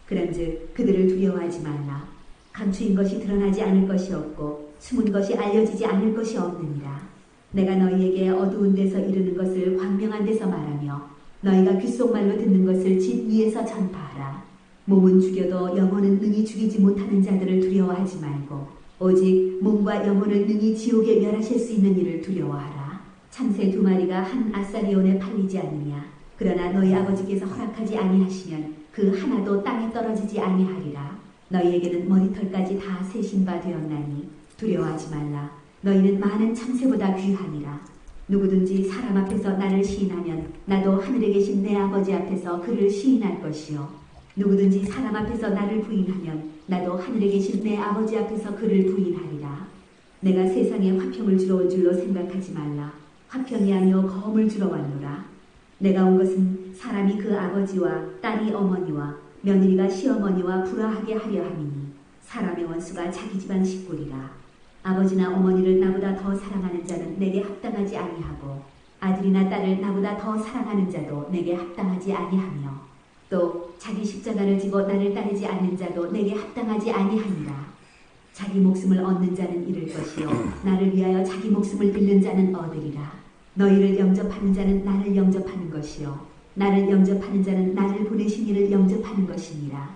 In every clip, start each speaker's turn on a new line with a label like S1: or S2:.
S1: 그런즉 그들을 두려워하지 말라. 감추인 것이 드러나지 않을 것이 없고 숨은 것이 알려지지 않을 것이 없느니라. 내가 너희에게 어두운 데서 이르는 것을 광명한 데서 말하며 너희가 귓속말로 듣는 것을 집 위에서 전파하라. 몸은 죽여도 영혼은 능히 죽이지 못하는 자들을 두려워하지 말고 오직 몸과 영혼을 능히 지옥에 멸하실 수 있는 이를 두려워하라. 참새 2마리가 한 아사리온에 팔리지 않느냐. 그러나 너희 아버지께서 허락하지 아니하시면 그 하나도 땅에 떨어지지 아니하리라. 너희에게는 머리털까지 다 세신 바 되었나니 두려워하지 말라. 너희는 많은 참새보다 귀하니라. 누구든지 사람 앞에서 나를 시인하면 나도 하늘에 계신 내 아버지 앞에서 그를 시인할 것이요 누구든지 사람 앞에서 나를 부인하면 나도 하늘에 계신 내 아버지 앞에서 그를 부인하리라. 내가 세상에 화평을 주러 온 줄로 생각하지 말라. 화평이 아니요 검을 주러 왔노라. 내가 온 것은 사람이 그 아버지와 딸이 어머니와 며느리가 시어머니와 불화하게 하려 함이니 사람의 원수가 자기 집안 식구리라. 아버지나 어머니를 나보다 더 사랑하는 자는 내게 합당하지 아니하고 아들이나 딸을 나보다 더 사랑하는 자도 내게 합당하지 아니하며 또 자기 십자가를 지고 나를 따르지 않는 자도 내게 합당하지 아니하니라. 자기 목숨을 얻는 자는 잃을 것이요 나를 위하여 자기 목숨을 잃는 자는 얻으리라. 너희를 영접하는 자는 나를 영접하는 것이요 나를 영접하는 자는 나를 보내신 이를 영접하는 것이니라.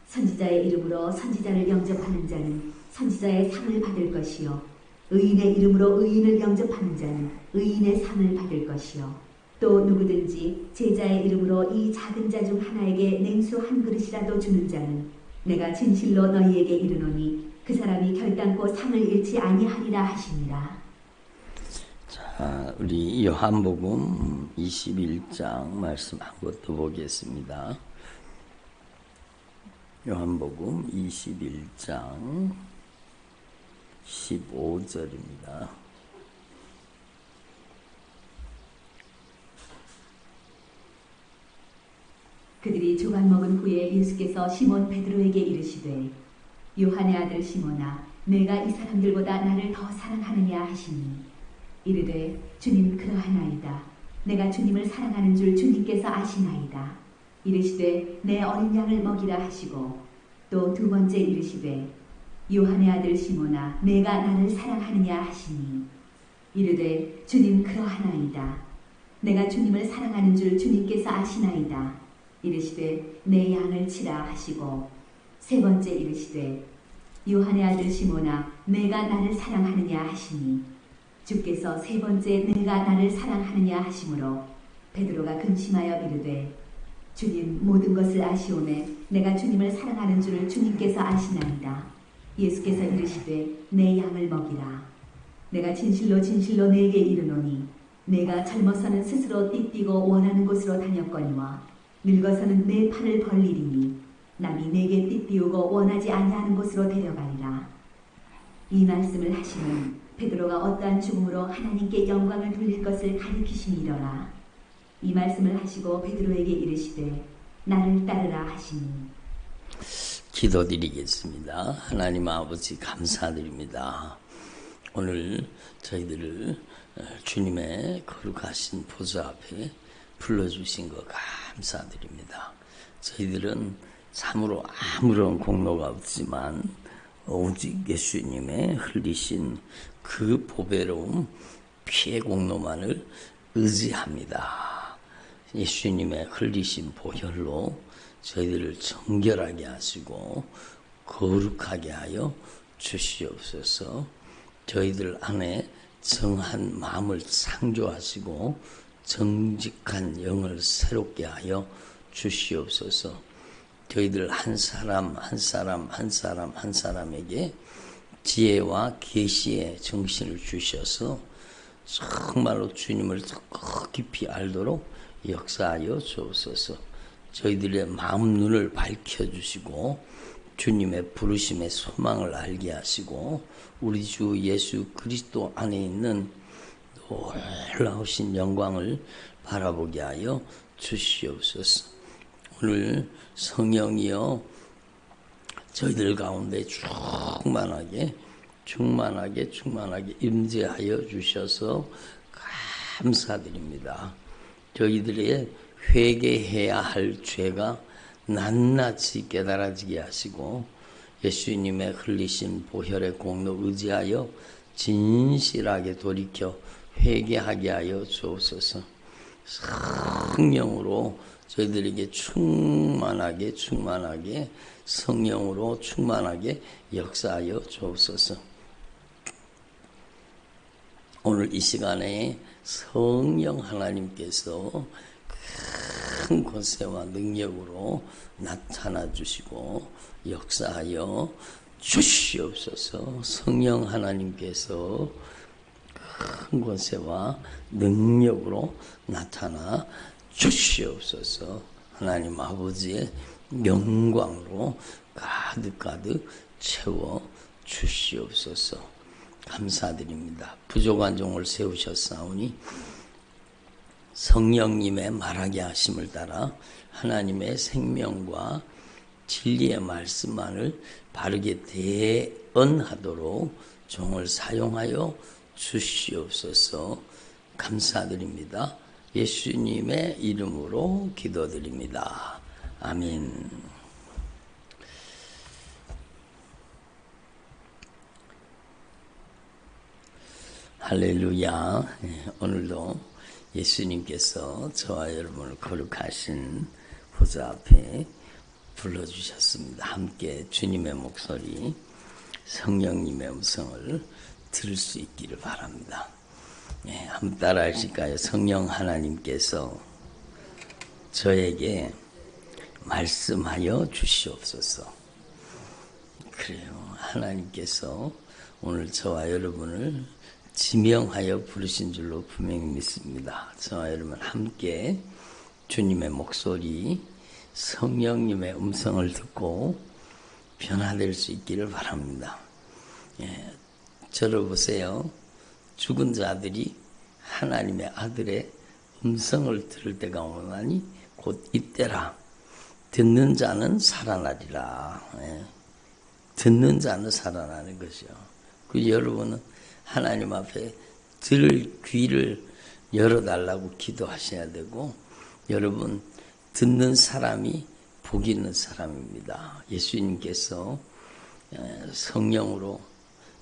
S1: 선지자의 이름으로 선지자를 영접하는 자는 선지자의 상을 받을 것이요 의인의 이름으로 의인을 영접하는 자는 의인의 상을 받을 것이요 또 누구든지 제자의 이름으로 이 작은 자 중 하나에게 냉수 한 그릇이라도 주는 자는 내가 진실로 너희에게 이르노니 그 사람이 결단코 상을 잃지 아니하리라 하시니라.
S2: 자, 우리 요한복음 21장 말씀 한 것도 보겠습니다. 요한복음 21장 15절입니다.
S1: 그들이 조각 먹은 후에 예수께서 시몬 베드로에게 이르시되 요한의 아들 시몬아 내가 이 사람들보다 나를 더 사랑하느냐 하시니 이르되 주님 그러하나이다. 내가 주님을 사랑하는 줄 주님께서 아시나이다. 이르시되 내 어린 양을 먹이라 하시고 또 2번째 이르시되 요한의 아들 시몬아 내가 나를 사랑하느냐 하시니 이르되 주님 그러하나이다. 내가 주님을 사랑하는 줄 주님께서 아시나이다. 이르시되 내 양을 치라 하시고 3번째 이르시되 요한의 아들 시몬아 내가 나를 사랑하느냐 하시니 주께서 3번째 내가 나를 사랑하느냐 하시므로 베드로가 근심하여 이르되 주님 모든 것을 아시오매 내가 주님을 사랑하는 줄을 주님께서 아시나이다. 예수께서 이르시되 내 양을 먹이라. 내가 진실로 진실로 네게 이르노니 내가 젊어서는 스스로 띠띠고 원하는 곳으로 다녔거니와 늙어서는 내 팔을 벌리리니 남이 내게 띠띠우고 원하지 아니하는 곳으로 데려가리라. 이 말씀을 하시면 베드로가 어떠한 죽음으로 하나님께 영광을 돌릴 것을 가리키심이더라. 이 말씀을 하시고 베드로에게 이르시되 나를 따르라 하시니
S2: 기도드리겠습니다. 하나님 아버지 감사드립니다. 오늘 저희들을 주님의 거룩하신 보좌 앞에 불러주신 것 감사드립니다. 저희들은 참으로 아무런 공로가 없지만 오직 예수님의 흘리신 그 보배로운 피의 공로만을 의지합니다. 예수님의 흘리신 보혈로 저희들을 정결하게 하시고 거룩하게 하여 주시옵소서. 저희들 안에 정한 마음을 창조하시고 정직한 영을 새롭게 하여 주시옵소서. 저희들 한 사람에게 지혜와 계시의 정신을 주셔서 정말로 주님을 더 깊이 알도록 역사하여 주옵소서. 저희들의 마음 눈을 밝혀주시고 주님의 부르심의 소망을 알게 하시고 우리 주 예수 그리스도 안에 있는 놀라우신 영광을 바라보게 하여 주시옵소서. 오늘 성령이여 저희들 가운데 충만하게 임재하여 주셔서 감사드립니다. 저희들의 회개해야 할 죄가 낱낱이 깨달아지게 하시고 예수님의 흘리신 보혈의 공로 의지하여 진실하게 돌이켜 회개하게 하여 주옵소서. 성령으로 저희들에게 충만하게 성령으로 충만하게 역사하여 주옵소서. 오늘 이 시간에 성령 하나님께서 큰 권세와 능력으로 나타나 주시고 역사하여 주시옵소서. 성령 하나님께서 큰 권세와 능력으로 나타나 주시옵소서. 하나님 아버지의 영광으로 가득 채워 주시옵소서. 감사드립니다. 부족한 종을 세우셨사오니 성령님의 말하게 하심을 따라 하나님의 생명과 진리의 말씀만을 바르게 대언하도록 종을 사용하여 주시옵소서. 감사드립니다. 예수님의 이름으로 기도드립니다. 아멘. 할렐루야. 오늘도 예수님께서 저와 여러분을 거룩하신 보좌 앞에 불러주셨습니다. 함께 주님의 목소리, 성령님의 음성을 들을 수 있기를 바랍니다. 한번 따라 하실까요? 성령 하나님께서 저에게 말씀하여 주시옵소서. 그래요. 하나님께서 오늘 저와 여러분을 지명하여 부르신 줄로 분명히 믿습니다. 저와 여러분 함께 주님의 목소리, 성령님의 음성을 듣고 변화될 수 있기를 바랍니다. 저를 보세요. 죽은 자들이 하나님의 아들의 음성을 들을 때가 오나니 곧 이때라. 듣는 자는 살아나리라. 듣는 자는 살아나는 것이요. 그 여러분은 하나님 앞에 들을 귀를 열어달라고 기도하셔야 되고, 여러분 듣는 사람이 복 있는 사람입니다. 예수님께서 성령으로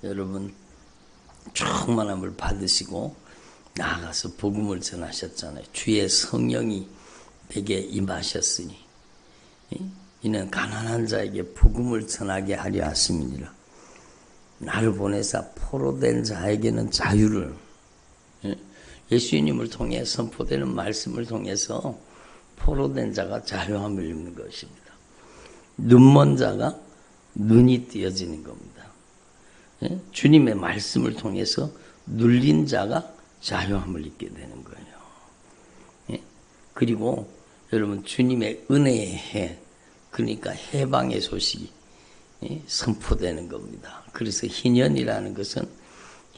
S2: 여러분 충만함을 받으시고 나아가서 복음을 전하셨잖아요. 주의 성령이 내게 임하셨으니 이는 가난한 자에게 복음을 전하게 하려 하심이니라. 나를 보내사 포로된 자에게는 자유를, 예수님을 통해 선포되는 말씀을 통해서 포로된 자가 자유함을 입는 것입니다. 눈먼 자가 눈이 띄어지는 겁니다. 주님의 말씀을 통해서 눌린 자가 자유함을 입게 되는 거예요. 그리고 여러분 주님의 은혜의 해, 그러니까 해방의 소식이 선포되는 겁니다. 그래서 희년이라는 것은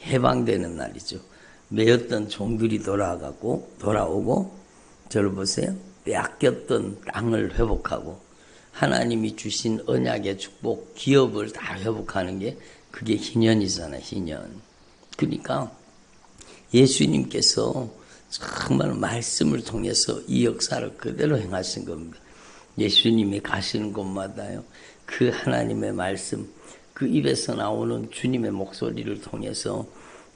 S2: 해방되는 날이죠. 매였던 종들이 돌아오고 저를 보세요. 빼앗겼던 땅을 회복하고 하나님이 주신 언약의 축복, 기업을 다 회복하는 게 그게 희년이잖아요. 희년. 그러니까 예수님께서 정말 말씀을 통해서 이 역사를 그대로 행하신 겁니다. 예수님이 가시는 곳마다요. 그 하나님의 말씀, 그 입에서 나오는 주님의 목소리를 통해서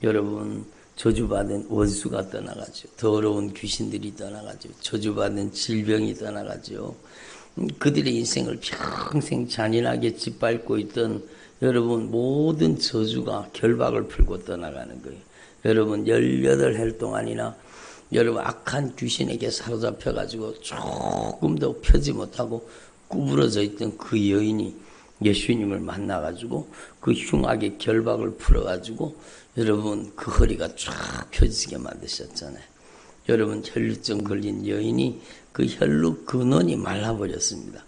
S2: 여러분 저주받은 원수가 떠나가죠. 더러운 귀신들이 떠나가죠. 저주받은 질병이 떠나가죠. 그들의 인생을 평생 잔인하게 짓밟고 있던 여러분 모든 저주가 결박을 풀고 떠나가는 거예요. 여러분 18해 동안이나 여러분 악한 귀신에게 사로잡혀가지고 조금도 펴지 못하고 구부러져 있던 그 여인이 예수님을 만나가지고 그 흉악의 결박을 풀어가지고 여러분 그 허리가 쫙 펴지게 만드셨잖아요. 여러분 혈루증 걸린 여인이 그 혈루 근원이 말라버렸습니다.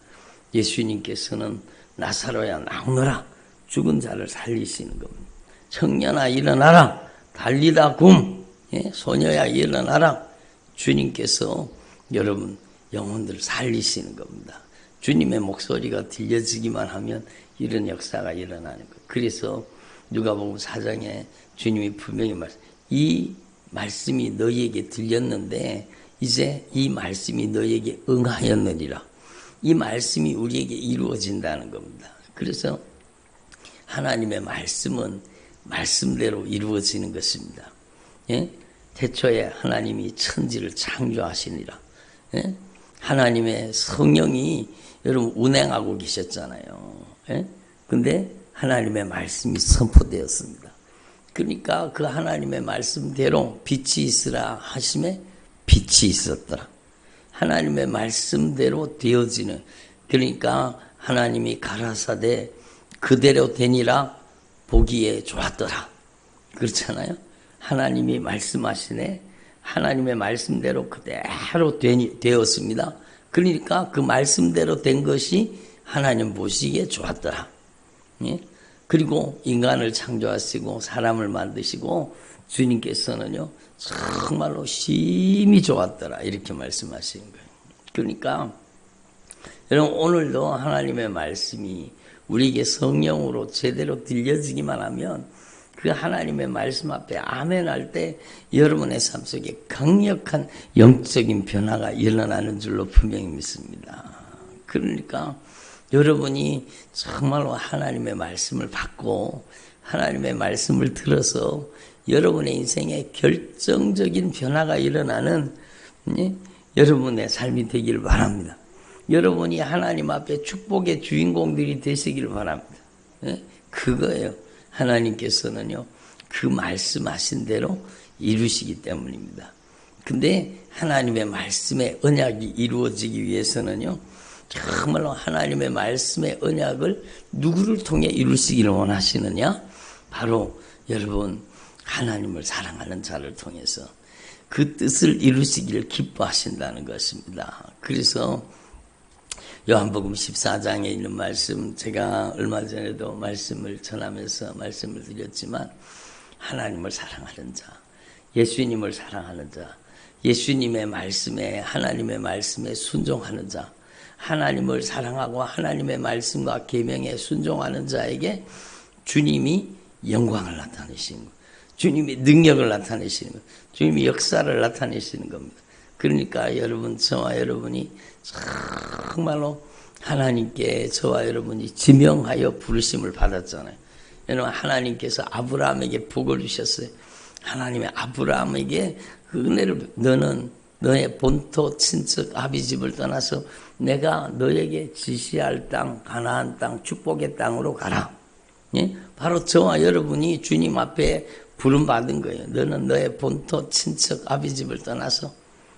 S2: 예수님께서는 나사로야 나오너라, 죽은 자를 살리시는 겁니다. 청년아 일어나라, 달리다 굼, 소녀야 일어나라. 주님께서 여러분 영혼들을 살리시는 겁니다. 주님의 목소리가 들려지기만 하면 이런 역사가 일어나는 거예요. 그래서 누가복음 4장에 주님이 분명히 이 말씀이 너희에게 들렸는데 이제 이 말씀이 너희에게 응하였느니라. 이 말씀이 우리에게 이루어진다는 겁니다. 그래서 하나님의 말씀은 말씀대로 이루어지는 것입니다. 예? 태초에 하나님이 천지를 창조하시니라. 예? 하나님의 성령이 여러분 운행하고 계셨잖아요. 예? 근데 하나님의 말씀이 선포되었습니다. 그러니까 그 하나님의 말씀대로 빛이 있으라 하심에 빛이 있었더라. 하나님의 말씀대로 되어지는, 그러니까 하나님이 가라사대 그대로 되니라 보기에 좋았더라. 그렇잖아요. 하나님이 말씀하시네. 하나님의 말씀대로 그대로 되었습니다. 그러니까 그 말씀대로 된 것이 하나님 보시기에 좋았더라. 예? 그리고 인간을 창조하시고 사람을 만드시고 주님께서는요 정말로 심히 좋았더라 이렇게 말씀하시는 거예요. 그러니까 여러분 오늘도 하나님의 말씀이 우리에게 성령으로 제대로 들려지기만 하면 그 하나님의 말씀 앞에 아멘 할 때 여러분의 삶 속에 강력한 영적인 변화가 일어나는 줄로 분명히 믿습니다. 그러니까 여러분이 정말로 하나님의 말씀을 받고 하나님의 말씀을 들어서 여러분의 인생에 결정적인 변화가 일어나는 여러분의 삶이 되기를 바랍니다. 여러분이 하나님 앞에 축복의 주인공들이 되시기를 바랍니다. 그거예요. 하나님께서는요 그 말씀하신 대로 이루시기 때문입니다. 근데 하나님의 말씀의 언약이 이루어지기 위해서는요 정말로 하나님의 말씀의 언약을 누구를 통해 이루시기를 원하시느냐? 바로 여러분 하나님을 사랑하는 자를 통해서 그 뜻을 이루시기를 기뻐하신다는 것입니다. 그래서 요한복음 14장에 있는 말씀, 제가 얼마 전에도 말씀을 전하면서 말씀을 드렸지만 하나님을 사랑하는 자, 예수님을 사랑하는 자, 예수님의 말씀에 하나님의 말씀에 순종하는 자, 하나님을 사랑하고 하나님의 말씀과 계명에 순종하는 자에게 주님이 영광을 나타내시는 것, 주님이 능력을 나타내시는 것, 주님이 역사를 나타내시는 겁니다. 그러니까 여러분, 저와 여러분이 정말로 하나님께 저와 여러분이 지명하여 부르심을 받았잖아요. 여러분 하나님께서 아브라함에게 복을 주셨어요. 하나님의 아브라함에게 그 은혜를, 너는 너의 본토 친척 아비집을 떠나서 내가 너에게 지시할 땅, 가나안 땅, 축복의 땅으로 가라. 예? 바로 저와 여러분이 주님 앞에 부름받은 거예요. 너는 너의 본토 친척 아비집을 떠나서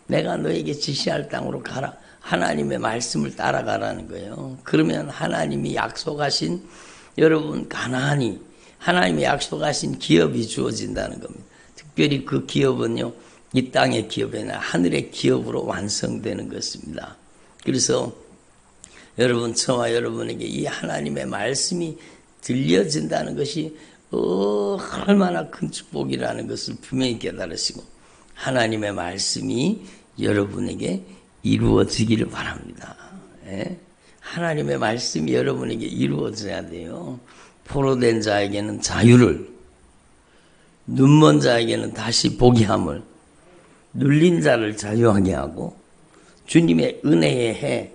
S2: 내가 너에게 지시할 땅으로 가라. 하나님의 말씀을 따라가라는 거예요. 그러면 하나님이 약속하신 여러분 가나안이, 하나님이 약속하신 기업이 주어진다는 겁니다. 특별히 그 기업은요 이 땅의 기업이 아니라 하늘의 기업으로 완성되는 것입니다. 그래서 여러분, 저와 여러분에게 이 하나님의 말씀이 들려진다는 것이 얼마나 큰 축복이라는 것을 분명히 깨달으시고 하나님의 말씀이 여러분에게 이루어지기를 바랍니다. 예? 하나님의 말씀이 여러분에게 이루어져야 돼요. 포로된 자에게는 자유를, 눈먼 자에게는 다시 보게 함을, 눌린 자를 자유하게 하고 주님의 은혜의 해,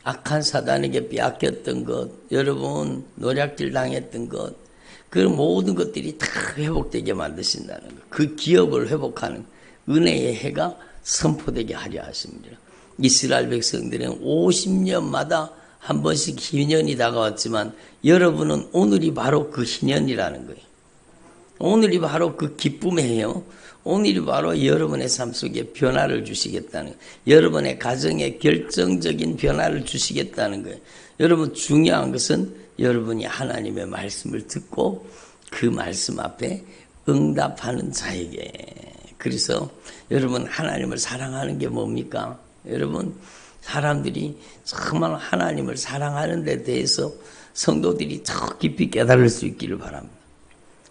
S2: 악한 사단에게 빼앗겼던 것, 여러분 노략질 당했던 것, 그 모든 것들이 다 회복되게 만드신다는 것, 그 기업을 회복하는 은혜의 해가 선포되게 하려 하십니다. 이스라엘 백성들은 50년마다 한 번씩 희년이 다가왔지만 여러분은 오늘이 바로 그 희년이라는 거예요. 오늘이 바로 그 기쁨의 해요. 오늘이 바로 여러분의 삶 속에 변화를 주시겠다는 거예요. 여러분의 가정에 결정적인 변화를 주시겠다는 거예요. 여러분 중요한 것은 여러분이 하나님의 말씀을 듣고 그 말씀 앞에 응답하는 자에게. 그래서 여러분 하나님을 사랑하는 게 뭡니까? 여러분 사람들이 정말 하나님을 사랑하는 데 대해서 성도들이 더 깊이 깨달을 수 있기를 바랍니다.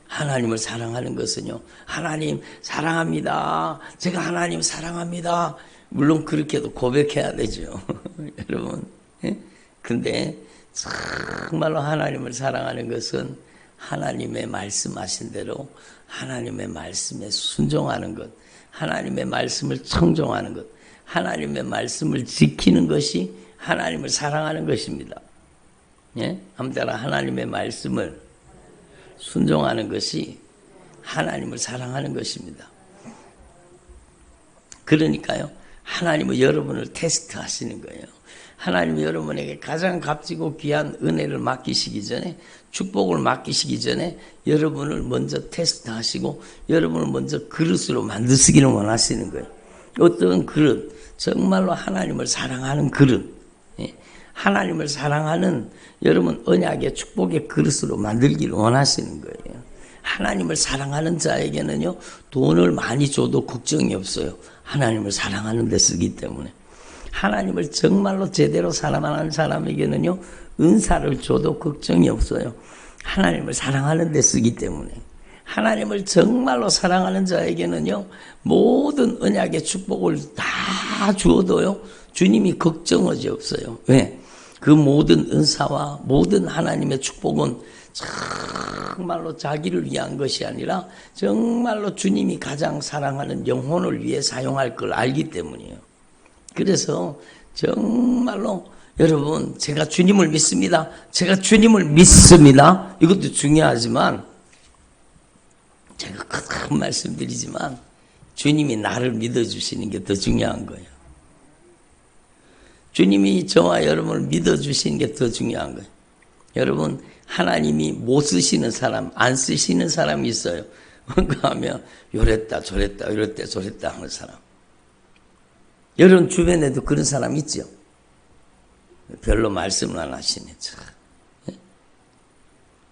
S2: 하나님을 사랑하는 것은요, 하나님 사랑합니다. 제가 하나님 사랑합니다. 물론 그렇게도 고백해야 되죠. 여러분. 근데 정말로 하나님을 사랑하는 것은 하나님의 말씀하신 대로 하나님의 말씀에 순종하는 것, 하나님의 말씀을 청종하는 것, 하나님의 말씀을 지키는 것이 하나님을 사랑하는 것입니다. 예? 아무튼 하나님의 말씀을 순종하는 것이 하나님을 사랑하는 것입니다. 그러니까요, 하나님은 여러분을 테스트하시는 거예요. 하나님은 여러분에게 가장 값지고 귀한 은혜를 맡기시기 전에, 축복을 맡기시기 전에 여러분을 먼저 테스트하시고 여러분을 먼저 그릇으로 만드시기를 원하시는 거예요. 어떤 그릇, 정말로 하나님을 사랑하는 그릇, 하나님을 사랑하는 여러분 언약의 축복의 그릇으로 만들기를 원하시는 거예요. 하나님을 사랑하는 자에게는요, 돈을 많이 줘도 걱정이 없어요. 하나님을 사랑하는 데 쓰기 때문에. 하나님을 정말로 제대로 사랑하는 사람에게는요, 은사를 줘도 걱정이 없어요. 하나님을 사랑하는 데 쓰기 때문에. 하나님을 정말로 사랑하는 자에게는요, 모든 언약의 축복을 다 주어도요, 주님이 걱정하지 없어요. 왜? 그 모든 은사와 모든 하나님의 축복은 정말로 자기를 위한 것이 아니라 정말로 주님이 가장 사랑하는 영혼을 위해 사용할 걸 알기 때문이에요. 그래서 정말로 여러분, 제가 주님을 믿습니다. 제가 주님을 믿습니다. 이것도 중요하지만 제가 큰 말씀드리지만 주님이 나를 믿어주시는 게 더 중요한 거예요. 주님이 저와 여러분을 믿어주시는 게 더 중요한 거예요. 여러분, 하나님이 못 쓰시는 사람, 안 쓰시는 사람이 있어요. 뭔가 하면 요랬다 저랬다 이랬다 저랬다 하는 사람. 여러분 주변에도 그런 사람 있죠? 별로 말씀을 안 하시네.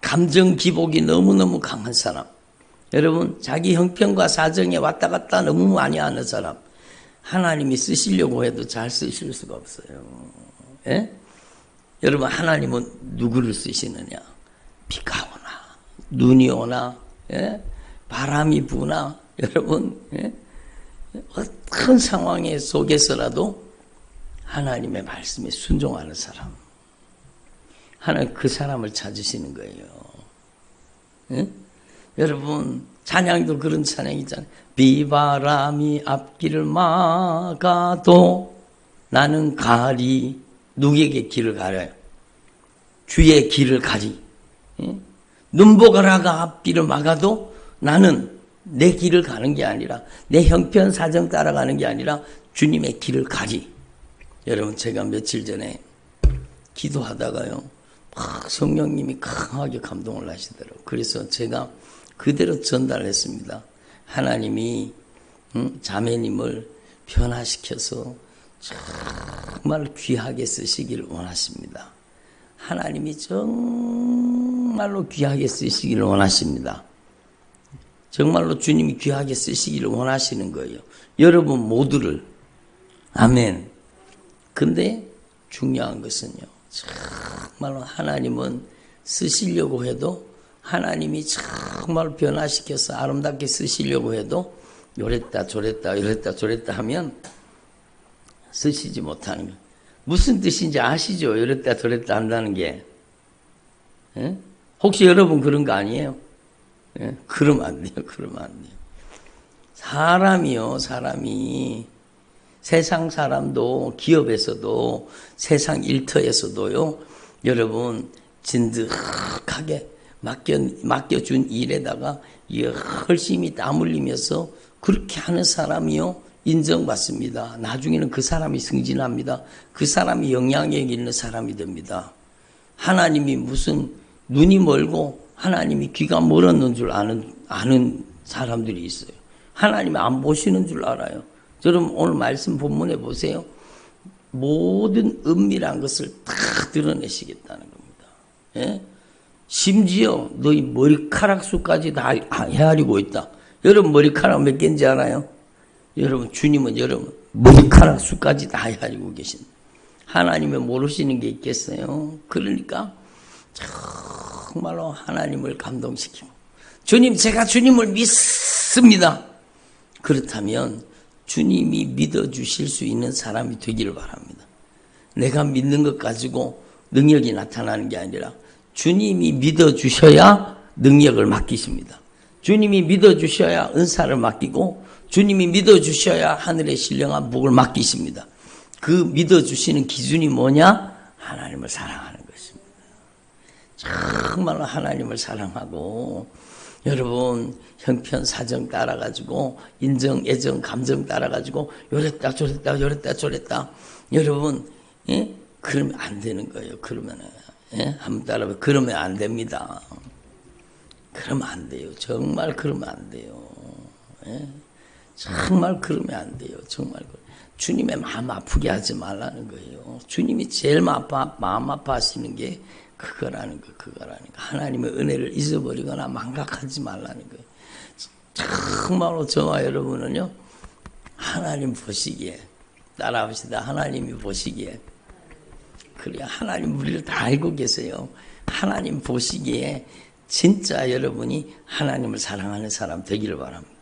S2: 감정 기복이 너무너무 강한 사람. 여러분, 자기 형편과 사정에 왔다 갔다 너무 많이 하는 사람. 하나님이 쓰시려고 해도 잘 쓰실 수가 없어요. 예? 여러분, 하나님은 누구를 쓰시느냐? 비가 오나, 눈이 오나, 예? 바람이 부나, 여러분, 예? 어떤 상황 속에서라도 하나님의 말씀에 순종하는 사람. 하나님 그 사람을 찾으시는 거예요. 예? 여러분, 찬양도 그런 찬양이잖아요. 비바람이 앞길을 막아도 나는 가리. 누구에게 길을 가려요? 주의 길을 가리. 예? 눈보라가 앞길을 막아도 나는 내 길을 가는 게 아니라 내 형편 사정 따라가는 게 아니라 주님의 길을 가리. 여러분, 제가 며칠 전에 기도하다가요, 막 성령님이 강하게 감동을 하시더라고요. 그래서 제가 그대로 전달했습니다. 하나님이 자매님을 변화시켜서 정말 귀하게 쓰시기를 원하십니다. 하나님이 정말로 귀하게 쓰시기를 원하십니다. 정말로 주님이 귀하게 쓰시기를 원하시는 거예요. 여러분 모두를. 아멘. 근데 중요한 것은요, 정말로 하나님은 쓰시려고 해도, 하나님이 정말 변화시켜서 아름답게 쓰시려고 해도 요랬다 저랬다 이랬다 저랬다 하면 쓰시지 못하는 거예요. 무슨 뜻인지 아시죠? 이랬다 저랬다 한다는 게. 예? 혹시 여러분 그런 거 아니에요? 예? 그러면 안 돼요. 그러면 안 돼요. 사람이 세상 사람도, 기업에서도, 세상 일터에서도요, 여러분 진득하게 맡겨준 일에다가 열심히 땀 흘리면서 그렇게 하는 사람이요, 인정받습니다. 나중에는 그 사람이 승진합니다. 그 사람이 영향력 있는 사람이 됩니다. 하나님이 무슨 눈이 멀고 하나님이 귀가 멀었는 줄 아는 사람들이 있어요. 하나님이 안 보시는 줄 알아요. 여러분 오늘 말씀 본문에 보세요. 모든 은밀한 것을 다 드러내시겠다는 겁니다. 예? 심지어 너희 머리카락 수까지 다 헤아리고 있다. 여러분 머리카락 몇 개인지 알아요? 여러분 주님은 여러분 머리카락 수까지 다 헤아리고 계신, 하나님의 모르시는 게 있겠어요? 그러니까 정말로 하나님을 감동시키고, 주님 제가 주님을 믿습니다. 그렇다면 주님이 믿어주실 수 있는 사람이 되기를 바랍니다. 내가 믿는 것 가지고 능력이 나타나는 게 아니라 주님이 믿어주셔야 능력을 맡기십니다. 주님이 믿어주셔야 은사를 맡기고, 주님이 믿어주셔야 하늘의 신령한 복을 맡기십니다. 그 믿어주시는 기준이 뭐냐? 하나님을 사랑하는 것입니다. 정말로 하나님을 사랑하고 여러분 형편 사정 따라가지고 인정 애정 감정 따라가지고 요랬다 저랬다 여러분 예? 그러면 안 되는 거예요. 그러면은 예? 한번 따라봐. 그러면 안 됩니다. 그러면 안 돼요. 정말 그러면 안 돼요. 예? 정말 그러면 안 돼요. 정말 주님의 마음 아프게 하지 말라는 거예요. 주님이 제일 마음 아파하시는 게 그거라는 거. 하나님의 은혜를 잊어버리거나 망각하지 말라는 거예요. 정말로 저와 여러분은요, 하나님 보시기에, 따라합시다. 하나님이 보시기에. 그래야 하나님 우리를 다 알고 계세요. 하나님 보시기에 진짜 여러분이 하나님을 사랑하는 사람 되기를 바랍니다.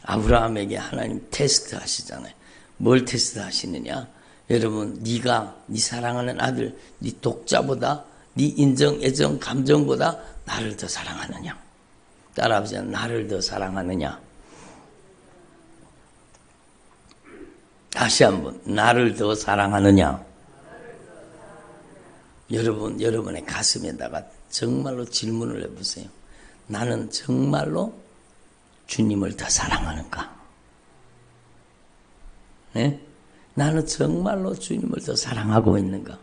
S2: 아브라함에게 하나님 테스트 하시잖아요. 뭘 테스트 하시느냐? 여러분, 네가 네 사랑하는 아들, 네 독자보다 네 인정, 애정, 감정보다 나를 더 사랑하느냐? 따라하자. 나를 더 사랑하느냐? 다시 한번 나를 더 사랑하느냐? 여러분, 여러분의 가슴에다가 정말로 질문을 해보세요. 나는 정말로 주님을 더 사랑하는가? 네? 나는 정말로 주님을 더 사랑하고 있는가?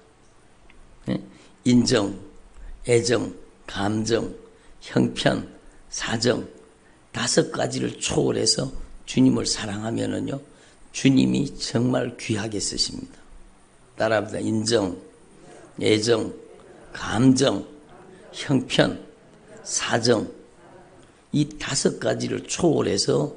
S2: 네? 인정, 애정, 감정, 형편, 사정 5가지를 초월해서 주님을 사랑하면은요, 주님이 정말 귀하게 쓰십니다. 따라합니다. 인정, 애정, 감정, 형편, 사정 이 5가지를 초월해서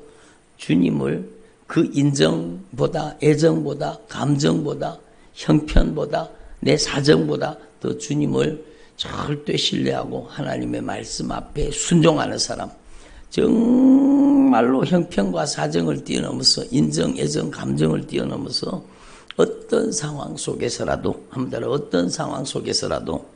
S2: 주님을 그 인정보다 애정보다 감정보다 형편보다 내 사정보다 더 주님을 절대 신뢰하고 하나님의 말씀 앞에 순종하는 사람, 정말로 형편과 사정을 뛰어넘어서 인정, 애정, 감정을 뛰어넘어서 어떤 상황 속에서라도 한번 따라 어떤 상황 속에서라도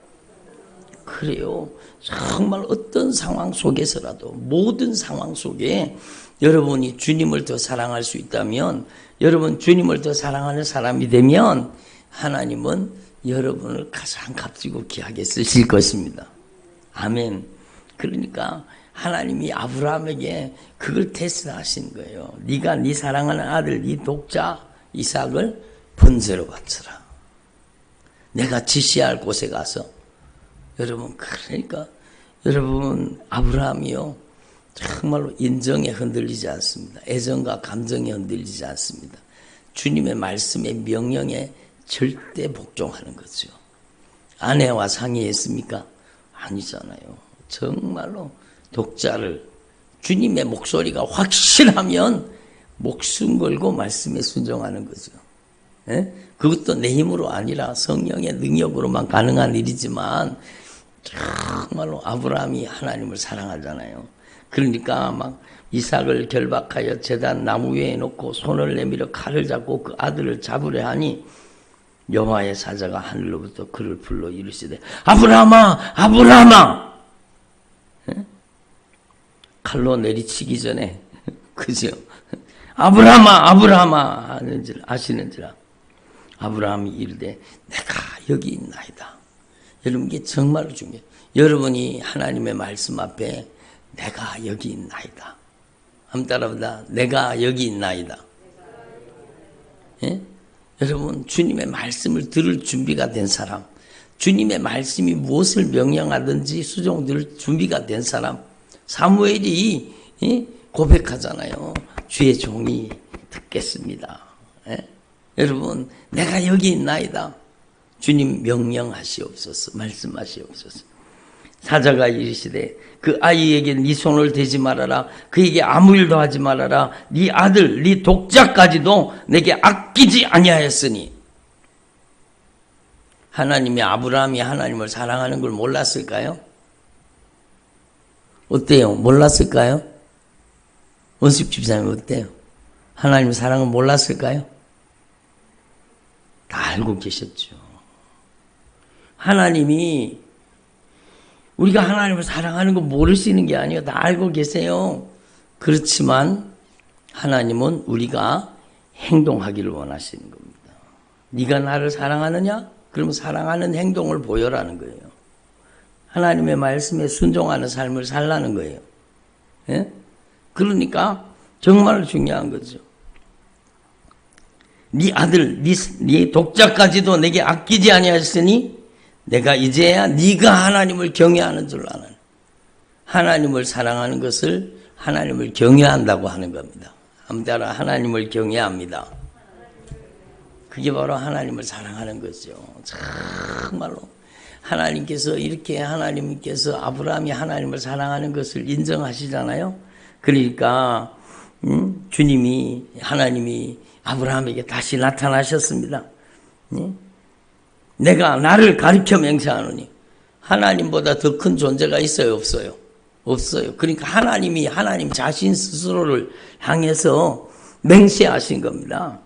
S2: 그래요. 정말 어떤 상황 속에서라도 모든 상황 속에 여러분이 주님을 더 사랑할 수 있다면, 여러분 주님을 더 사랑하는 사람이 되면 하나님은 여러분을 가장 값지고 귀하게 쓰실 것입니다. 아멘. 그러니까 하나님이 아브라함에게 그걸 테스트하신 거예요. 네가 네 사랑하는 아들, 네 독자 이삭을 번제로 바쳐라. 내가 지시할 곳에 가서. 여러분, 그러니까 여러분 아브라함이요 정말로 인정에 흔들리지 않습니다. 애정과 감정에 흔들리지 않습니다. 주님의 말씀의 명령에 절대 복종하는 거죠. 아내와 상의했습니까? 아니잖아요. 정말로 독자를 주님의 목소리가 확실하면 목숨 걸고 말씀에 순종하는 거죠. 예? 그것도 내 힘으로 아니라 성령의 능력으로만 가능한 일이지만 정말로 아브라함이 하나님을 사랑하잖아요. 그러니까 막 이삭을 결박하여 제단 나무 위에 놓고 손을 내밀어 칼을 잡고 그 아들을 잡으려 하니 여호와의 사자가 하늘로부터 그를 불러 이르시되 아브라함아 아브라함아. 예? 칼로 내리치기 전에 그죠? 아브라함아 아브라함아 하는지를 아시는지라. 아브라함이 이르되 내가 여기 있나이다. 여러분, 이게 정말로 중요해요. 여러분이 하나님의 말씀 앞에 내가 여기 있나이다. 한번 따라보다. 내가 여기 있나이다. 예? 여러분, 주님의 말씀을 들을 준비가 된 사람, 주님의 말씀이 무엇을 명령하든지 수종들 준비가 된 사람, 사무엘이 고백하잖아요. 주의 종이 듣겠습니다. 예? 여러분, 내가 여기 있나이다. 주님 명령하시옵소서. 말씀하시옵소서. 사자가 이르시되 그 아이에게 네 손을 대지 말아라. 그에게 아무 일도 하지 말아라. 네 아들 네 독자까지도 내게 아끼지 아니하였으니. 하나님이 아브라함이 하나님을 사랑하는 걸 몰랐을까요? 어때요? 몰랐을까요? 원숙 집사님 어때요? 하나님 사랑을 몰랐을까요? 다 알고 계셨죠. 하나님이 우리가 하나님을 사랑하는 거 모르시는 게 아니에요. 다 알고 계세요. 그렇지만 하나님은 우리가 행동하기를 원하시는 겁니다. 네가 나를 사랑하느냐? 그러면 사랑하는 행동을 보여라는 거예요. 하나님의 말씀에 순종하는 삶을 살라는 거예요. 예? 그러니까 정말 중요한 거죠. 네 아들, 네 독자까지도 내게 아끼지 아니하였으니 내가 이제야 네가 하나님을 경외하는 줄 아는. 하나님을 사랑하는 것을 하나님을 경외한다고 하는 겁니다. 한번 따라 하나님을 경외합니다. 그게 바로 하나님을 사랑하는 거죠. 정말로 하나님께서 이렇게 하나님께서 아브라함이 하나님을 사랑하는 것을 인정하시잖아요. 그러니까 주님이 하나님이 아브라함에게 다시 나타나셨습니다. 내가 나를 가리켜 맹세하노니 하나님보다 더 큰 존재가 있어요, 없어요? 없어요. 그러니까 하나님이 하나님 자신 스스로를 향해서 맹세하신 겁니다.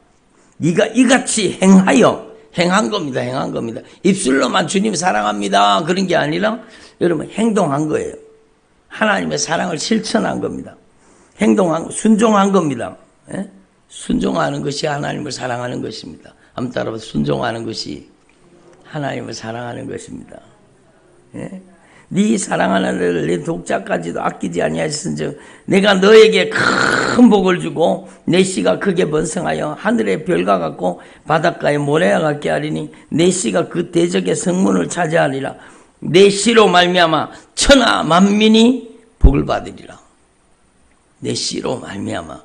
S2: 네가 이같이 행한 겁니다. 행한 겁니다. 입술로만 주님 사랑합니다. 그런 게 아니라 여러분 행동한 거예요. 하나님의 사랑을 실천한 겁니다. 순종한 겁니다. 예? 순종하는 것이 하나님을 사랑하는 것입니다. 한번 따라서 순종하는 것이 하나님을 사랑하는 것입니다. 예? 네 사랑하는 아들 내 독자까지도 아끼지 아니하셨은즉 내가 너에게 큰 복을 주고 내 씨가 크게 번성하여 하늘의 별과 같고 바닷가의 모래와 같게 하리니 내 씨가 그 대적의 성문을 차지하리라. 내 씨로 말미암아 천하 만민이 복을 받으리라. 내 씨로 말미암아.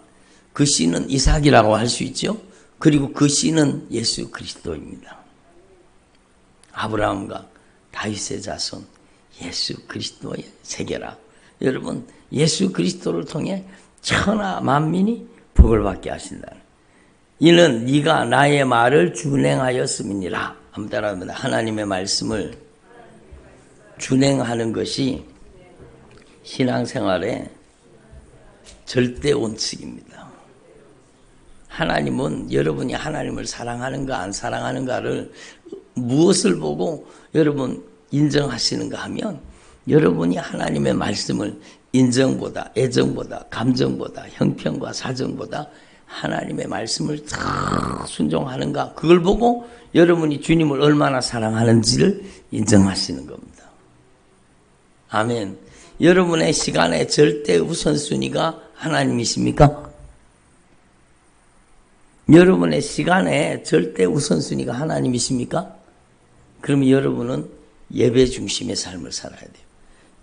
S2: 그 씨는 이삭이라고 할 수 있죠. 그리고 그 씨는 예수 그리스도입니다. 아브라함과 다윗의 자손 예수 그리스도의 세계라. 여러분 예수 그리스도를 통해 천하 만민이 복을 받게 하신다. 이는 네가 나의 말을 준행하였음이니라. 한번 따라합니다. 하나님의 말씀을 준행하는 것이 신앙생활의 절대 원칙입니다. 하나님은 여러분이 하나님을 사랑하는가 안 사랑하는가를 무엇을 보고 여러분 인정하시는가 하면 여러분이 하나님의 말씀을 인정보다 애정보다 감정보다 형편과 사정보다 하나님의 말씀을 다 순종하는가 그걸 보고 여러분이 주님을 얼마나 사랑하는지를 인정하시는 겁니다. 아멘. 여러분의 시간의 절대 우선순위가 하나님이십니까? 여러분의 시간의 절대 우선순위가 하나님이십니까? 그러면 여러분은 예배 중심의 삶을 살아야 돼요.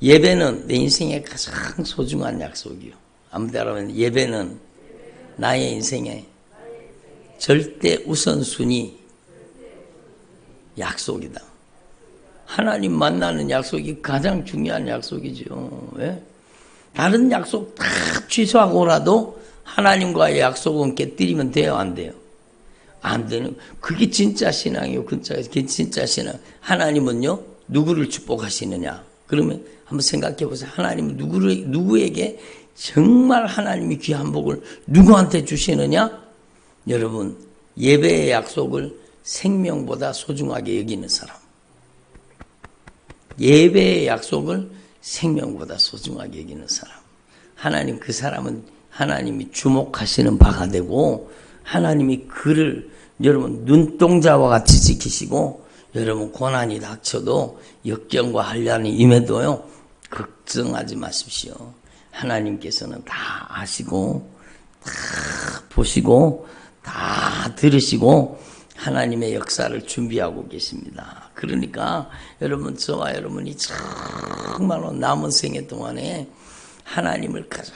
S2: 예배는 내 인생의 가장 소중한 약속이요. 아무데나 하면 예배는 나의 인생의 절대 우선순위 약속이다. 하나님 만나는 약속이 가장 중요한 약속이죠. 왜? 다른 약속 다 취소하고라도 하나님과의 약속은 깨뜨리면 돼요, 안 돼요? 안 되는. 그게 진짜 신앙이요. 그게 진짜 신앙. 하나님은요, 누구를 축복하시느냐? 그러면 한번 생각해 보세요. 하나님은 누구에게 정말 하나님이 귀한 복을 누구한테 주시느냐? 여러분, 예배의 약속을 생명보다 소중하게 여기는 사람. 예배의 약속을 생명보다 소중하게 여기는 사람. 하나님 그 사람은 하나님이 주목하시는 바가 되고 하나님이 그를 여러분 눈동자와 같이 지키시고 여러분 고난이 닥쳐도 역경과 한란이 임해도요 걱정하지 마십시오. 하나님께서는 다 아시고 다 보시고 다 들으시고 하나님의 역사를 준비하고 계십니다. 그러니까 여러분 저와 여러분이 정말로 남은 생애 동안에 하나님을 가장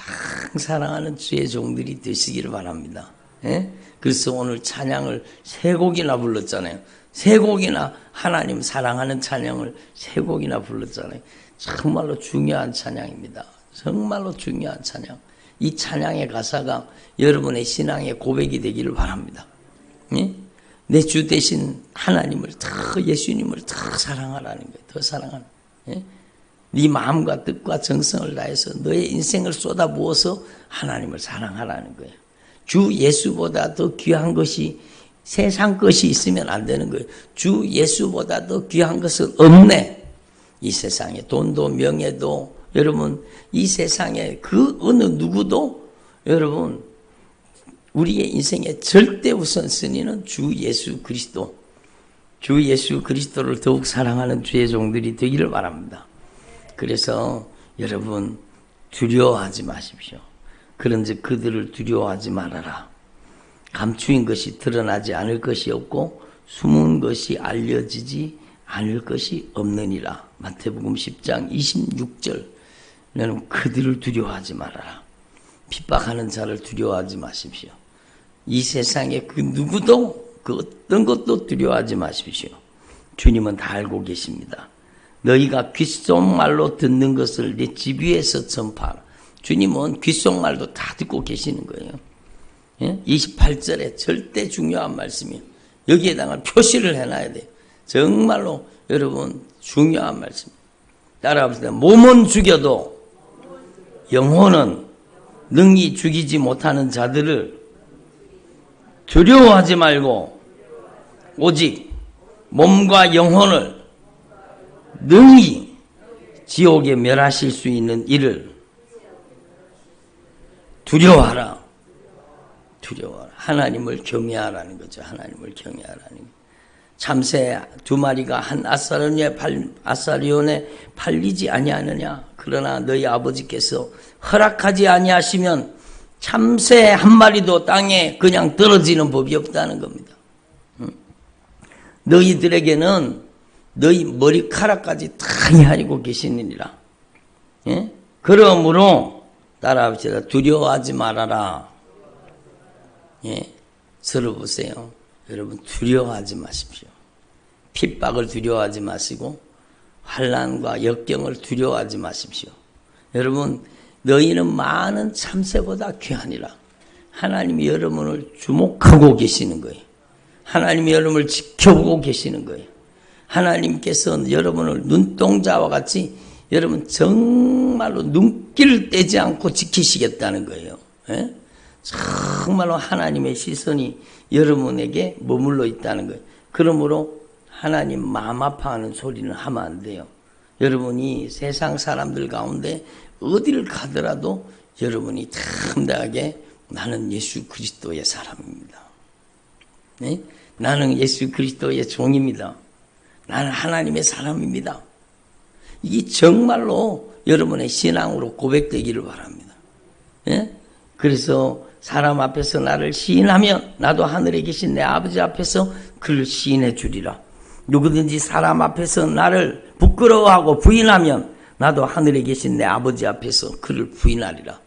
S2: 사랑하는 주의 종들이 되시기를 바랍니다. 예? 그래서 오늘 찬양을 3곡이나 불렀잖아요. 3곡이나 하나님 사랑하는 찬양을 3곡이나 불렀잖아요. 정말로 중요한 찬양입니다. 정말로 중요한 찬양. 이 찬양의 가사가 여러분의 신앙의 고백이 되기를 바랍니다. 예? 내 주 대신 하나님을 더 예수님을 더 사랑하라는 거예요. 더 사랑하는. 예? 네 마음과 뜻과 정성을 다해서 너의 인생을 쏟아부어서 하나님을 사랑하라는 거예요. 주 예수보다 더 귀한 것이 세상 것이 있으면 안 되는 거예요. 주 예수보다 더 귀한 것은 없네. 이 세상에 돈도 명예도 여러분 이 세상에 그 어느 누구도 여러분 우리의 인생의 절대 우선순위는 주 예수 그리스도, 주 예수 그리스도를 더욱 사랑하는 주의 종들이 되기를 바랍니다. 그래서 여러분 두려워하지 마십시오. 그런즉 그들을 두려워하지 말아라. 감추인 것이 드러나지 않을 것이 없고 숨은 것이 알려지지 않을 것이 없느니라. 마태복음 10장 26절. 너는 그들을 두려워하지 말아라. 핍박하는 자를 두려워하지 마십시오. 이 세상에 그 누구도 그 어떤 것도 두려워하지 마십시오. 주님은 다 알고 계십니다. 너희가 귓속말로 듣는 것을 내 집 위에서 전파하라. 주님은 귓속말도 다 듣고 계시는 거예요. 28절에 절대 중요한 말씀이에요. 여기에다가 표시를 해놔야 돼요. 정말로 여러분 중요한 말씀. 따라합시다. 몸은 죽여도 영혼은 능히 죽이지 못하는 자들을 두려워하지 말고 오직 몸과 영혼을 능히 지옥에 멸하실 수 있는 이를 두려워하라. 두려워하라. 하나님을 경외하라는 거죠. 하나님을 경외하라는 거죠. 참새 2마리가 한 아사리온에 팔리지 아니하느냐. 그러나 너희 아버지께서 허락하지 아니하시면 참새 1마리도 땅에 그냥 떨어지는 법이 없다는 겁니다. 너희들에게는 너희 머리카락까지 다 가리고 계시느니라. 예? 그러므로 따라합시다. 두려워하지 말아라. 예? 들어보세요. 여러분 두려워하지 마십시오. 핍박을 두려워하지 마시고 환난과 역경을 두려워하지 마십시오. 여러분 너희는 많은 참새보다 귀하니라. 하나님이 여러분을 주목하고 계시는 거예요. 하나님이 여러분을 지켜보고 계시는 거예요. 하나님께서 여러분을 눈동자와 같이 여러분 정말로 눈길을 떼지 않고 지키시겠다는 거예요. 예? 정말로 하나님의 시선이 여러분에게 머물러 있다는 거예요. 그러므로 하나님 마음 아파하는 소리는 하면 안 돼요. 여러분이 세상 사람들 가운데 어디를 가더라도 여러분이 담대하게 나는 예수 그리스도의 사람입니다. 네? 나는 예수 그리스도의 종입니다. 나는 하나님의 사람입니다. 이게 정말로 여러분의 신앙으로 고백되기를 바랍니다. 네? 그래서 사람 앞에서 나를 시인하면 나도 하늘에 계신 내 아버지 앞에서 그를 시인해 주리라. 누구든지 사람 앞에서 나를 부끄러워하고 부인하면 나도 하늘에 계신 내 아버지 앞에서 그를 부인하리라.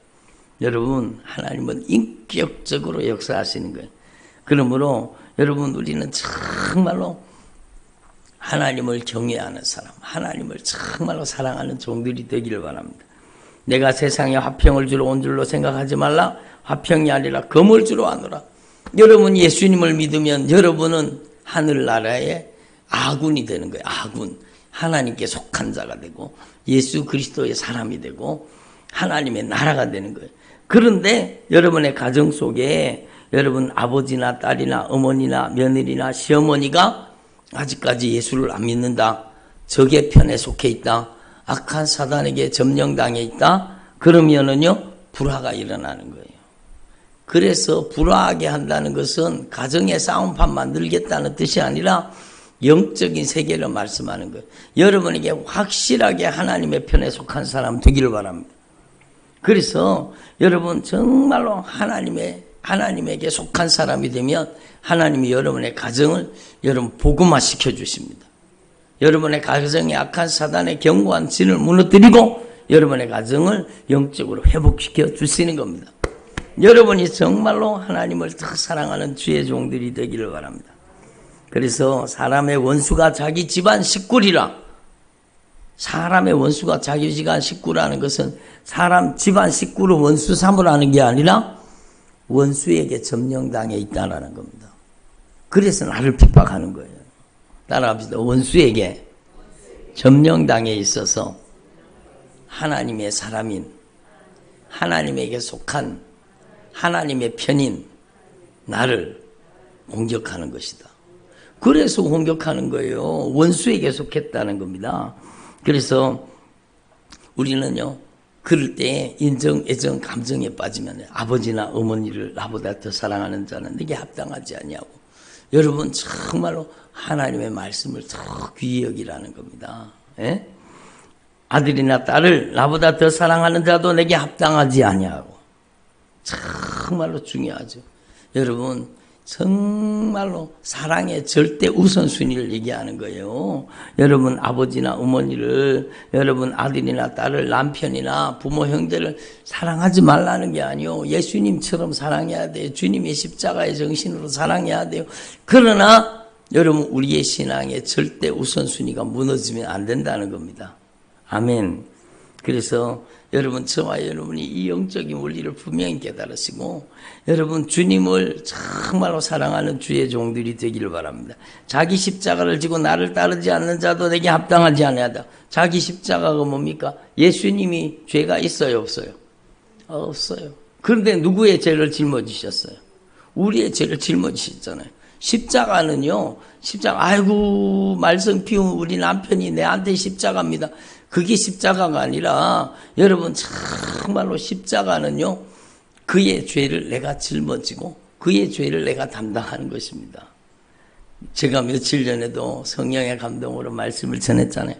S2: 여러분 하나님은 인격적으로 역사하시는 거예요. 그러므로 여러분 우리는 정말로 하나님을 경외하는 사람, 하나님을 정말로 사랑하는 종들이 되기를 바랍니다. 내가 세상에 화평을 주러 온 줄로 생각하지 말라. 화평이 아니라 검을 주러 왔노라. 여러분 예수님을 믿으면 여러분은 하늘나라의 아군이 되는 거예요. 아군. 하나님께 속한 자가 되고 예수 그리스도의 사람이 되고 하나님의 나라가 되는 거예요. 그런데 여러분의 가정 속에 여러분 아버지나 딸이나 어머니나 며느리나 시어머니가 아직까지 예수를 안 믿는다. 적의 편에 속해 있다. 악한 사단에게 점령당해 있다. 그러면은요 불화가 일어나는 거예요. 그래서 불화하게 한다는 것은 가정의 싸움판 만들겠다는 뜻이 아니라 영적인 세계를 말씀하는 거예요. 여러분에게 확실하게 하나님의 편에 속한 사람 되기를 바랍니다. 그래서 여러분 정말로 하나님에게 속한 사람이 되면 하나님이 여러분의 가정을 여러분 복음화 시켜주십니다. 여러분의 가정에 악한 사단의 견고한 진을 무너뜨리고 여러분의 가정을 영적으로 회복시켜 주시는 겁니다. 여러분이 정말로 하나님을 더 사랑하는 주의 종들이 되기를 바랍니다. 그래서 사람의 원수가 자기 집안 식구리라. 사람의 원수가 자기 집안 식구라는 것은 사람 집안 식구를 원수 삼으라는 게 아니라 원수에게 점령당해 있다는 겁니다. 그래서 나를 핍박하는 거예요. 따라합시다. 원수에게 점령당해 있어서 하나님의 사람인, 하나님에게 속한 하나님의 편인 나를 공격하는 것이다. 그래서 공격하는 거예요. 원수에게 속했다는 겁니다. 그래서 우리는요 그럴 때 인정, 애정, 감정에 빠지면 아버지나 어머니를 나보다 더 사랑하는 자는 내게 합당하지 아니하고, 여러분 정말로 하나님의 말씀을 더 귀히 여기라는 겁니다. 예? 아들이나 딸을 나보다 더 사랑하는 자도 내게 합당하지 아니하고. 정말로 중요하죠. 여러분 정말로 사랑의 절대 우선순위를 얘기하는 거예요. 여러분 아버지나 어머니를, 여러분 아들이나 딸을, 남편이나 부모 형제를 사랑하지 말라는 게 아니요, 예수님처럼 사랑해야 돼요. 주님의 십자가의 정신으로 사랑해야 돼요. 그러나 여러분 우리의 신앙의 절대 우선순위가 무너지면 안 된다는 겁니다. 아멘. 그래서 여러분 저와 여러분이 이 영적인 원리를 분명히 깨달으시고, 여러분 주님을 정말로 사랑하는 주의 종들이 되기를 바랍니다. 자기 십자가를 지고 나를 따르지 않는 자도 내게 합당하지 아니하다. 자기 십자가가 뭡니까? 예수님이 죄가 있어요, 없어요? 없어요. 그런데 누구의 죄를 짊어지셨어요? 우리의 죄를 짊어지셨잖아요. 십자가는요, 아이고 말썽 피운 우리 남편이 내한테 십자가입니다. 그게 십자가가 아니라, 여러분 정말로 십자가는요, 그의 죄를 내가 짊어지고 그의 죄를 내가 담당하는 것입니다. 제가 며칠 전에도 성령의 감동으로 말씀을 전했잖아요.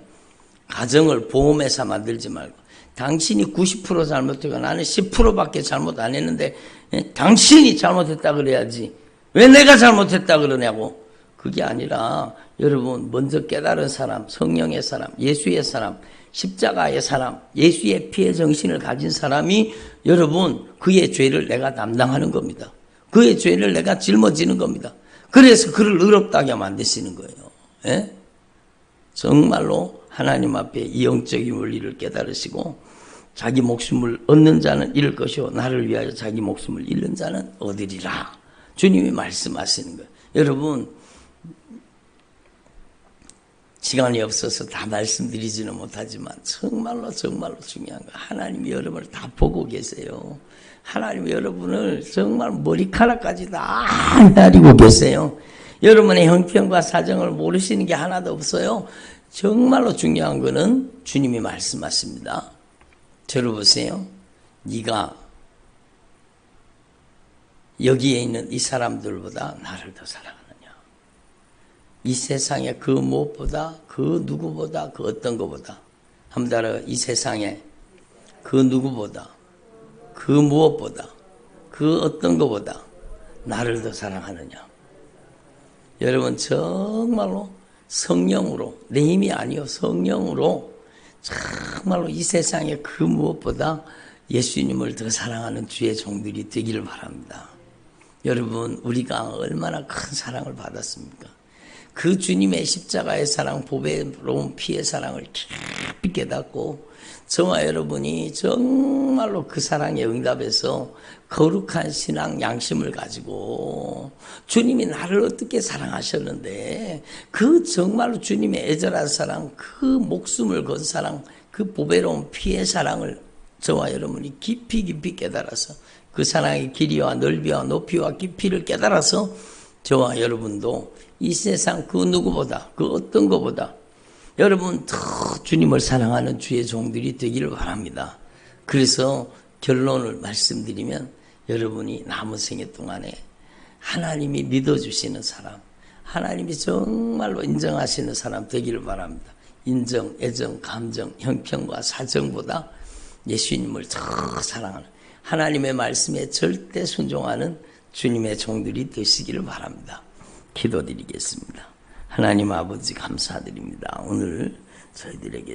S2: 가정을 보험회사 만들지 말고, 당신이 90% 잘못했고 나는 10%밖에 잘못 안 했는데 당신이 잘못했다 그래야지 왜 내가 잘못했다 그러냐고. 그게 아니라 여러분 먼저 깨달은 사람, 성령의 사람, 예수의 사람, 십자가의 사람, 예수의 피의 정신을 가진 사람이 여러분 그의 죄를 내가 담당하는 겁니다. 그의 죄를 내가 짊어지는 겁니다. 그래서 그를 의롭다게 만드시는 거예요. 예? 정말로 하나님 앞에 이 영적인 원리를 깨달으시고, 자기 목숨을 얻는 자는 잃을 것이요 나를 위하여 자기 목숨을 잃는 자는 얻으리라. 주님이 말씀하시는 거예요. 여러분 시간이 없어서 다 말씀드리지는 못하지만 정말로 중요한 거, 하나님이 여러분을 다 보고 계세요. 하나님이 여러분을 정말 머리카락까지 다 헤아리고 계세요. 여러분의 형편과 사정을 모르시는 게 하나도 없어요. 정말로 중요한 거는 주님이 말씀하십니다. 들어보세요. 네가 여기에 있는 이 사람들보다 나를 더 사랑하느냐. 이 세상에 그 무엇보다, 그 누구보다, 그 어떤 것보다, 한번 따라, 이 세상에 그 누구보다, 그 무엇보다, 그 어떤 것보다 나를 더 사랑하느냐. 여러분 정말로 성령으로, 내 힘이 아니요 성령으로 정말로 이 세상에 그 무엇보다 예수님을 더 사랑하는 주의 종들이 되기를 바랍니다. 여러분 우리가 얼마나 큰 사랑을 받았습니까? 그 주님의 십자가의 사랑, 보배로운 피의 사랑을 깊이 깨닫고, 저와 여러분이 정말로 그 사랑에 응답해서 거룩한 신앙 양심을 가지고, 주님이 나를 어떻게 사랑하셨는데 그 정말로 주님의 애절한 사랑, 그 목숨을 건 사랑, 그 보배로운 피의 사랑을 저와 여러분이 깊이 깨달아서, 그 사랑의 길이와 넓이와 높이와 깊이를 깨달아서 저와 여러분도 이 세상 그 누구보다, 그 어떤 것보다 여러분 더 주님을 사랑하는 주의 종들이 되기를 바랍니다. 그래서 결론을 말씀드리면, 여러분이 남은 생애 동안에 하나님이 믿어주시는 사람, 하나님이 정말로 인정하시는 사람 되기를 바랍니다. 인정, 애정, 감정, 형편과 사정보다 예수님을 더 사랑하는, 하나님의 말씀에 절대 순종하는 주님의 종들이 되시기를 바랍니다. 기도드리겠습니다. 하나님 아버지 감사드립니다. 오늘 저희들에게